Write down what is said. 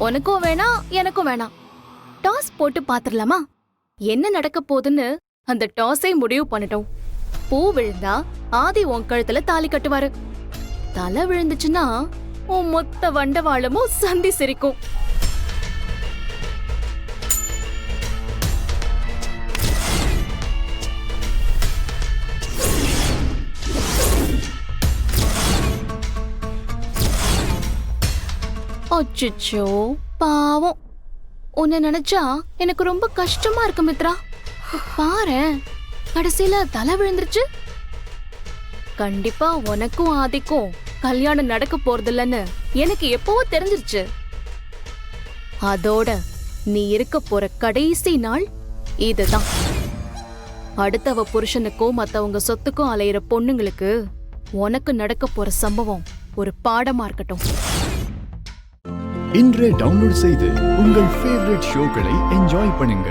உனக்கும் வேணாம் எனக்கும் வேணாம். டாஸ் போட்டு பாத்துடலாமா? என்ன நடக்க போகுதுன்னு அந்த டாஸை முடிவு பண்ணட்டும். பூ விழுந்தா ஆதி உன் கழுத்துல தாலி கட்டுவாரு. தலை விழுந்துச்சுன்னா உன் மொத்த வண்டவாளமும் சந்தி சிரிக்கும். அச்சோ பாவம், உன்னை நினைச்சா எனக்கு ரொம்ப கஷ்டமா இருக்கு மித்ரா. பாரேன், கடைசியில தலை விழுந்துருச்சு. கண்டிப்பா உனக்கும் ஆதிக்கும் கல்யாணம் நடக்க போறதில்லன்னு எனக்கு எப்பவோ தெரிஞ்சிருச்சு. அதோட நீ இருக்க போற கடைசி நாள் இதுதான். அடுத்தவ புருஷனுக்கோ மத்தவங்க சொத்துக்கும் அலையிற பொண்ணுங்களுக்கு உனக்கு நடக்க போற சம்பவம் ஒரு பாடமா இருக்கட்டும். இன்றே டவுன்லோட் செய்து உங்கள் ஃபேவரட் ஷோக்களை என்ஜாய் பண்ணுங்க.